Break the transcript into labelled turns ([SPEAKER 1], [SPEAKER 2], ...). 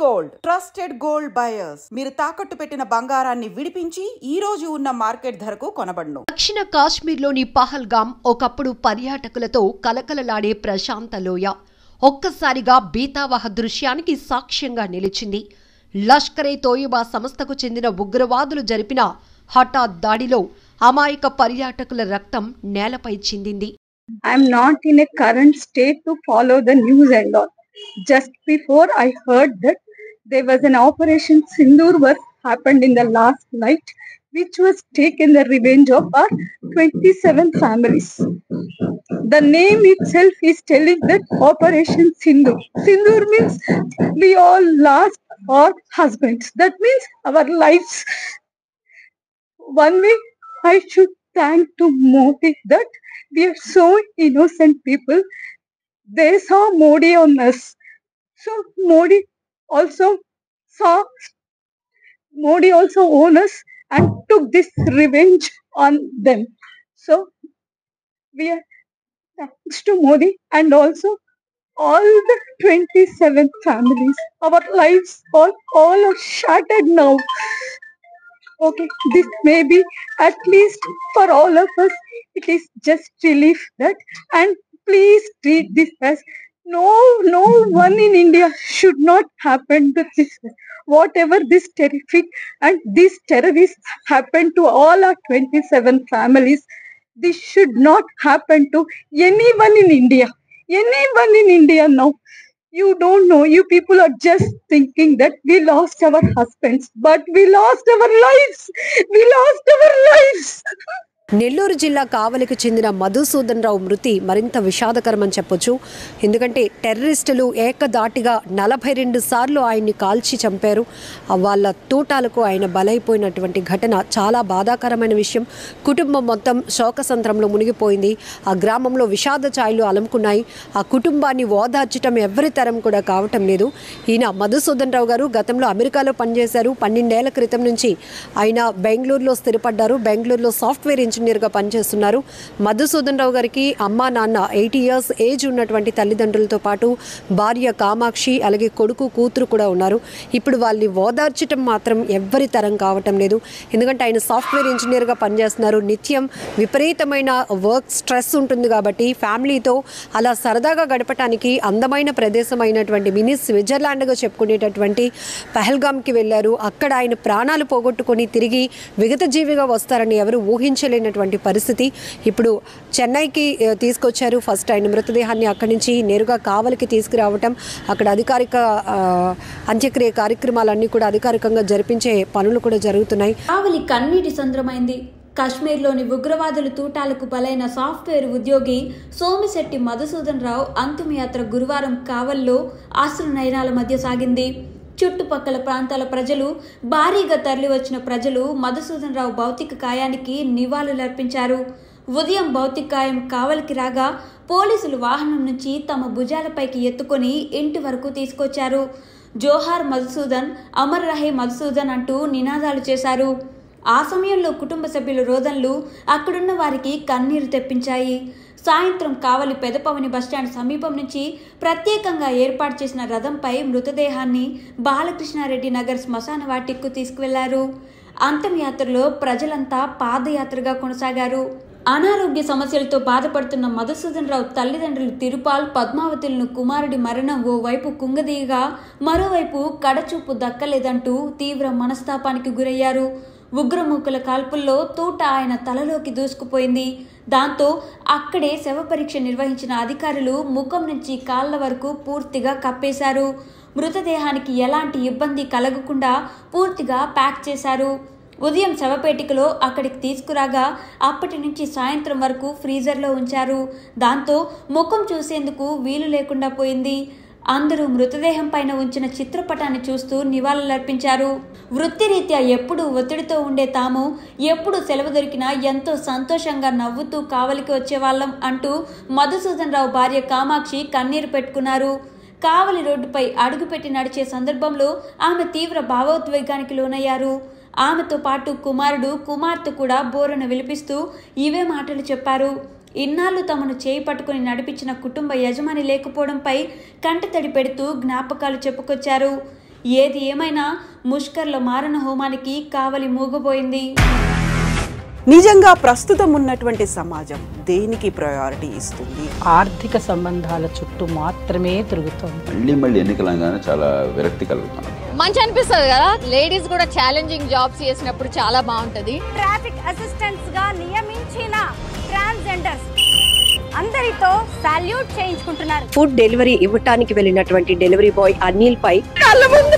[SPEAKER 1] Gold trusted gold buyers మీరు తాకట్టు పెట్టిన బంగారాన్ని విడిపించి ఈ రోజు ఉన్న మార్కెట్ ధరకు కొనబడును.
[SPEAKER 2] దక్షిణ కాశ్మీర్లోని పహల్గామ్ ఒకప్పుడు పర్యాటకులతో కలకలలాడే ప్రశాంత లోయ ఒక్కసారిగా బీతావహ దృశ్యానికి సాక్ష్యంగా నిలిచింది. లష్కరే తోయిబా సంస్థకు చెందిన ఉగ్రవాదులు జరిపిన హఠాత్ దాడిలో అమాయక పర్యాటకుల రక్తం నేలపై చిందింది.
[SPEAKER 3] I am not in a current state to follow the news and all. Just before I heard that there was an Operation Sindoor was happened in the last night, which was taken the revenge of our 27 families. The name itself is telling that Operation Sindoor. Sindoor means we all lost our husbands. That means our lives. One way I should thank to Modi that we are so innocent people. They saw Modi on us. So Modi also owned us and took this revenge on them. So we are thanks to Modi and also all the 27 families. Our lives all are shattered now. Okay, this may be at least for all of us. It is just relief that, and please treat this as no one in India should not happen to this. Whatever this terrific and these terrorists happened to all our 27 families, this should not happen to anyone in India. Anyone in India now. You don't know, you people are just thinking that we lost our husbands, but we lost our lives. We lost our lives.
[SPEAKER 2] Nellore జిల్లా కావలికి చెందిన మధుసూదన్ రావు మృతి మరింత విషాదకరమని చెప్పొచ్చు. ఎందుకంటే టెర్రరిస్టులు ఏకదాటిగా 42 సార్లు ఆయన్ని కాల్చి చంపారు. వాళ్ళ తూటాలకు ఆయన బలైపోయినటువంటి ఘటన చాలా బాధాకరమైన విషయం. కుటుంబం మొత్తం శోకసంద్రంలో మునిగిపోయింది. ఆ గ్రామంలో విషాద ఛాయలు అలుముకున్నాయి. ఆ కుటుంబాన్ని ఓదార్చడం ఎవరి తరం కూడా కావటం లేదు. ఈయన మధుసూదన్ రావు గారు గతంలో అమెరికాలో పనిచేశారు. 12 ఏళ్ల క్రితం నుంచి ఆయన బెంగళూరులో స్థిరపడ్డారు. బెంగళూరులో సాఫ్ట్వేర్ ఇంజనీర్గా పనిచేస్తున్నారు. మధుసూదన్ రావు గారికి అమ్మా నాన్న 80 years ఏజ్ ఉన్నటువంటి తల్లిదండ్రులతో పాటు భార్య కామాక్షి అలాగే కొడుకు కూతురు కూడా ఉన్నారు. ఇప్పుడు వాళ్ళని ఓదార్చడం మాత్రం ఎవ్వరి తరం కావటం లేదు. ఎందుకంటే ఆయన సాఫ్ట్వేర్ ఇంజనీర్గా పనిచేస్తున్నారు. నిత్యం విపరీతమైన వర్క్ స్ట్రెస్ ఉంటుంది కాబట్టి ఫ్యామిలీతో అలా సరదాగా గడపడానికి అందమైన ప్రదేశం అయినటువంటి మినీ స్విట్జర్లాండ్గా చెప్పుకునేటటువంటి పహల్గామ్కి వెళ్ళారు. అక్కడ ఆయన ప్రాణాలు పోగొట్టుకొని తిరిగి విగత జీవిగా వస్తారని ఎవరు ఊహించలేనటువంటి పరిస్థితి. ఇప్పుడు చెన్నైకి తీసుకొచ్చారు. ఫస్ట్ ఆయన మృతదేహాన్ని అక్కడి నుంచి నేరుగా కావలికి తీసుకురావటం, అక్కడ అధికారిక అంత్యక్రియ కార్యక్రమాలన్నీ కూడా అధికారికంగా జరిపించే పనులు కూడా జరుగుతున్నాయి.
[SPEAKER 4] కావలి కన్నీటి సంద్రమైంది. కాశ్మీర్లోని ఉగ్రవాదుల తూటాలకు బలైన సాఫ్ట్వేర్ ఉద్యోగి సోమిశెట్టి మధుసూదన్ రావు అంతిమయాత్ర గురువారం కావల్లో ఆశ్రునయనాల మధ్య సాగింది. చుట్టుపక్కల ప్రాంతాల ప్రజలు, భారీగా తరలివచ్చిన ప్రజలు మధుసూదన్ రావు భౌతిక కాయానికి నివాళులర్పించారు. ఉదయం భౌతిక కాయం కావలికి రాగా పోలీసులు వాహనం నుంచి తమ భుజాలపైకి ఎత్తుకొని ఇంటి వరకు తీసుకొచ్చారు. జోహార్ మధుసూదన్, అమర్ రహే మధుసూదన్ అంటూ నినాదాలు చేశారు. ఆ సమయంలో కుటుంబ సభ్యుల రోదనలు అక్కడున్న వారికి కన్నీరు తెప్పించాయి. సాయంత్రం కావలి పెదపవని బస్టాండ్ సమీపం నుంచి ప్రత్యేకంగా ఏర్పాటు చేసిన రథంపై మృతదేహాన్ని బాలకృష్ణారెడ్డి నగర్ శ్మశాన వాటికు తీసుకువెళ్లారు. అంతిమయాత్రలో ప్రజలంతా పాదయాత్రగా కొనసాగారు. అనారోగ్య సమస్యలతో బాధపడుతున్న మధుసూదన్ రావు తల్లిదండ్రులు తిరుపాల్, పద్మావతులను కుమారుడి మరణం ఓ వైపు కుంగదీయగా మరోవైపు కడచూపు దక్కలేదంటూ తీవ్ర మనస్తాపానికి గురయ్యారు. ఉగ్రమూకల కాల్పుల్లో తూట ఆయన తలలోకి దూసుకుపోయింది. దాంతో అక్కడే శవ పరీక్ష నిర్వహించిన అధికారులు ముఖం నుంచి కాళ్ల వరకు పూర్తిగా కప్పేశారు. మృతదేహానికి ఎలాంటి ఇబ్బంది కలగకుండా పూర్తిగా ప్యాక్ చేశారు. ఉదయం శవపేటికలో అక్కడికి తీసుకురాగా అప్పటి నుంచి సాయంత్రం వరకు ఫ్రీజర్లో ఉంచారు. దాంతో ముఖం చూసేందుకు వీలు లేకుండా పోయింది. అందరూ మృతదేహం పైన ఉంచిన చిత్రపటాన్ని చూస్తూ నివాళులర్పించారు. వృత్తిరీత్యా ఎప్పుడు ఒత్తిడితో ఉండే తాము ఎప్పుడు సెలవు దొరికినా ఎంతో సంతోషంగా నవ్వుతూ కావలికి వచ్చేవాళ్ళం అంటూ మధుసూదన్ రావు భార్య కామాక్షి కన్నీరు పెట్టుకున్నారు. కావలి రోడ్డుపై అడుగుపెట్టి నడిచే సందర్భంలో ఆమె తీవ్ర భావోద్వేగానికి లోనయ్యారు. ఆమెతో పాటు కుమారుడు, కుమార్తె కూడా బోరున విలిపిస్తూ ఇవే మాటలు చెప్పారు. ఇన్నాళ్ళు తమను చేయి పట్టుకుని నడిపించిన కుటుంబ యజమాని లేకపోవడంపై కంటతడి పెడుతూ జ్ఞాపకాలు చెప్పుకొచ్చారు. ఏది ఏమైనా ముష్కర్ల మారణ హోమానికి కావలి మూగబోయింది.
[SPEAKER 1] నిజంగా ప్రస్తుతం ఉన్నటువంటి సమాజం దేనికి ప్రయారిటీ ఇస్తుంది?
[SPEAKER 5] ఆర్థిక సంబంధాల చుట్టూ మాత్రమే తిరుగుతుంది.
[SPEAKER 6] మళ్ళీ ఎన్నికలంగానే చాలా విరక్తి కలుగుతాం.
[SPEAKER 7] మంచి అనిపిస్తుంది కదా, లేడీస్ కూడా ఛాలెంజింగ్ జాబ్స్ చేసినప్పుడు చాలా బాగుంటది.
[SPEAKER 8] ట్రాఫిక్ అసిస్టెంట్స్ గా నియమించిన ట్రాన్స్జెండర్స్ అందరితో సాల్యూట్ చేయించుకుంటున్నారు.
[SPEAKER 2] ఫుడ్ డెలివరీ ఇవ్వటానికి వెళ్ళినటువంటి డెలివరీ బాయ్ అనిల్ పై కళ్ళ ముందు